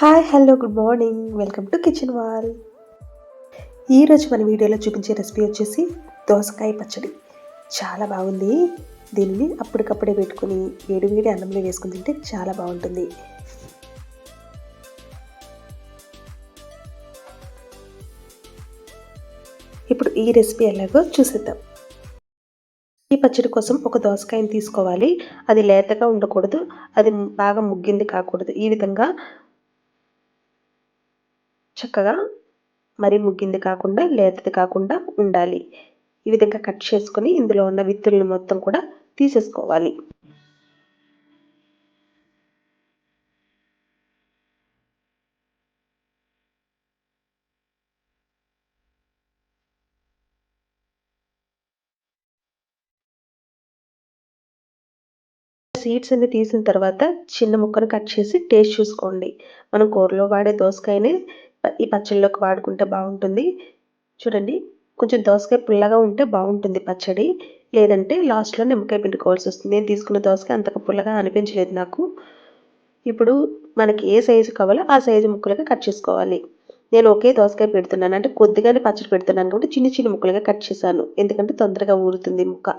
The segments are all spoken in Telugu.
Hi hello good morning welcome to kitchen wall. ఈరోజు మన వీడియోలో చూపించే రెసిపీ వచ్చేసి దోసకాయ పచ్చడి. చాలా బాగుంది. దీనిని అప్పటికప్పుడే పెట్టుకుని వేడి వేడి అన్నంలో వేసుకుని తింటే చాలా బాగుంటుంది. ఇప్పుడు ఈ రెసిపీ ఎలాగో చూసేద్దాం. ఈ పచ్చడి కోసం ఒక దోసకాయని తీసుకోవాలి. అది లేతగా ఉండకూడదు, అది బాగా ముగ్గింది కాకూడదు. ఈ విధంగా చక్కగా మరి ముగ్గింది కాకుండా లేతది కాకుండా ఉండాలి. ఈ విధంగా కట్ చేసుకొని ఇందులో ఉన్న విత్తులను మొత్తం కూడా తీసేసుకోవాలి. సీడ్స్ అన్ని తీసిన తర్వాత చిన్న ముక్కను కట్ చేసి టేస్ట్ చూసుకోండి. మనం కూరలో వాడే దోసకాయని ఈ పచ్చళ్ళలోకి వాడుకుంటే బాగుంటుంది. చూడండి, కొంచెం దోసకాయ పుల్లగా ఉంటే బాగుంటుంది పచ్చడి. లేదంటే లాస్ట్లో నిమ్మకాయ పిండుకోవాల్సి వస్తుంది. నేను తీసుకున్న దోసకాయ అంతగా పుల్లగా అనిపించలేదు నాకు. ఇప్పుడు మనకి ఏ సైజు కావాలో ఆ సైజు ముక్కలుగా కట్ చేసుకోవాలి. నేను ఒకే దోసకాయ పెడుతున్నాను, అంటే కొద్దిగానే పచ్చడి పెడుతున్నాను కాబట్టి చిన్న చిన్న ముక్కలుగా కట్ చేశాను. ఎందుకంటే తొందరగా ఊరుతుంది ముక్క.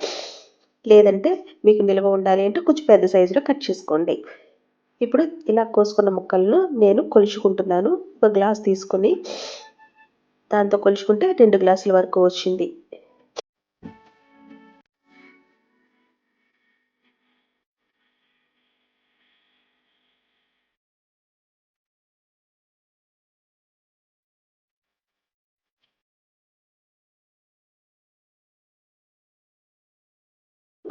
లేదంటే మీకు నిల్వ ఉండాలి అంటే కొంచెం పెద్ద సైజులో కట్ చేసుకోండి. ఇప్పుడు ఇలా కోసుకున్న ముక్కలను నేను కొలుచుకుంటున్నాను. ఒక గ్లాస్ తీసుకొని దాంతో కొలుచుకుంటే 2 గ్లాసుల వరకు వచ్చింది.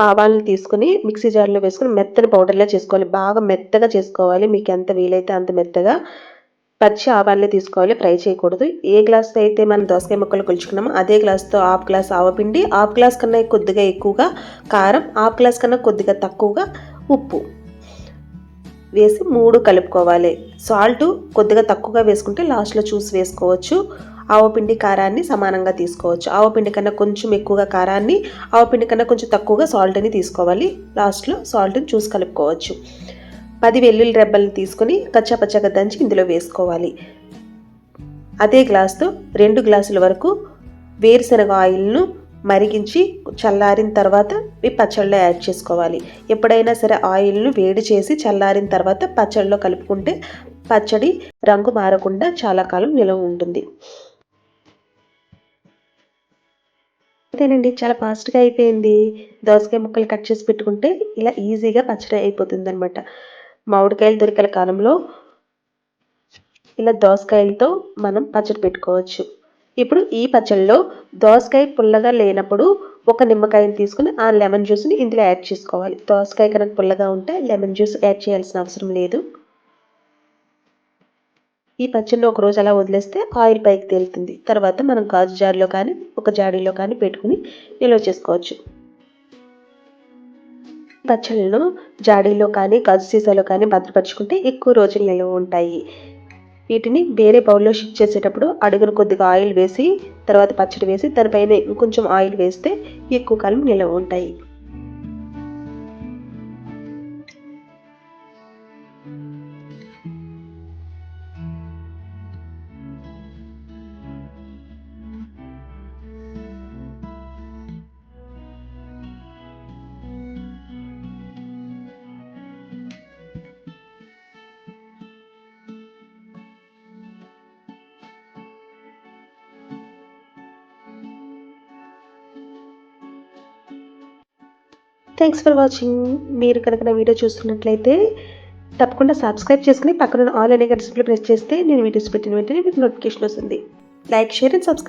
ఆవాలను తీసుకొని మిక్సీ జార్లో వేసుకొని మెత్తని పౌడర్లా చేసుకోవాలి. బాగా మెత్తగా చేసుకోవాలి. మీకు ఎంత వీలైతే అంత మెత్తగా. పచ్చి ఆవాలని తీసుకోవాలి, ఫ్రై చేయకూడదు. ఏ గ్లాస్తో అయితే మనం దోసకాయ ముక్కలు కొలుచుకున్నామో అదే గ్లాస్తో హాఫ్ గ్లాస్ ఆవపిండి, హాఫ్ గ్లాస్ కన్నా కొద్దిగా ఎక్కువగా కారం, హాఫ్ గ్లాస్ కన్నా కొద్దిగా తక్కువగా ఉప్పు వేసి 3 కలుపుకోవాలి. సాల్ట్ కొద్దిగా తక్కువగా వేసుకుంటే లాస్ట్లో చూసి వేసుకోవచ్చు. ఆవపిండి కారాన్ని సమానంగా తీసుకోవచ్చు. ఆవపిండి కన్నా కొంచెం ఎక్కువగా కారాన్ని, ఆవపిండి కన్నా కొంచెం తక్కువగా సాల్ట్ని తీసుకోవాలి. లాస్ట్లో సాల్ట్ని చూసి కలుపుకోవచ్చు. 10 వెల్లుల్లి రెబ్బలను తీసుకొని కచ్చాపచ్చాగా దంచి ఇందులో వేసుకోవాలి. అదే గ్లాస్తో 2 గ్లాసుల వరకు వేరుశనగ ఆయిల్ను మరిగించి చల్లారిన తర్వాత ఈ పచ్చళ్ళలో యాడ్ చేసుకోవాలి. ఎప్పుడైనా సరే ఆయిల్ను వేడి చేసి చల్లారిన తర్వాత పచ్చళ్ళలో కలుపుకుంటే పచ్చడి రంగు మారకుండా చాలా కాలం నిల్వ ఉంటుంది. అంతేనండి, చాలా ఫాస్ట్గా అయిపోయింది. దోసకాయ ముక్కలు కట్ చేసి పెట్టుకుంటే ఇలా ఈజీగా పచ్చడి అయిపోతుంది అనమాట. మామిడికాయలు దొరికే కాలంలో ఇలా దోసకాయలతో మనం పచ్చడి పెట్టుకోవచ్చు. ఇప్పుడు ఈ పచ్చళ్ళలో దోసకాయ పుల్లగా లేనప్పుడు ఒక నిమ్మకాయని తీసుకుని ఆ లెమన్ జ్యూస్ని ఇందులో యాడ్ చేసుకోవాలి. దోసకాయ కనుక పుల్లగా ఉంటే లెమన్ జ్యూస్ యాడ్ చేయాల్సిన అవసరం లేదు. ఈ పచ్చడిని ఒక రోజు అలా వదిలేస్తే ఆయిల్ పైకి తేలుతుంది. తర్వాత మనం గాజు జార్లో కానీ ఒక జాడీలో కానీ పెట్టుకుని నిల్వ చేసుకోవచ్చు. పచ్చళ్ళను జాడీలో కానీ గాజు సీసాలో కానీ భద్రపరుచుకుంటే ఎక్కువ రోజులు నిల్వ ఉంటాయి. వీటిని వేరే బౌల్లో షిఫ్ట్ చేసేటప్పుడు అడుగున కొద్దిగా ఆయిల్ వేసి తర్వాత పచ్చడి వేసి దానిపైన ఇంకొంచెం ఆయిల్ వేస్తే ఎక్కువ కాలం నిల్వ ఉంటాయి. Thanks for watching. మీరు కనుక నా వీడియో చూస్తున్నట్లయితే తప్పకుండా సబ్స్క్రైబ్ చేసుకుని పక్కన ఆల్ అనే గంట సింబల్ ప్రెస్ చేస్తే నేను వీడియోస్ పెట్టిన వెంటనే మీకు నోటిఫికేషన్ వస్తుంది. Like, share and subscribe.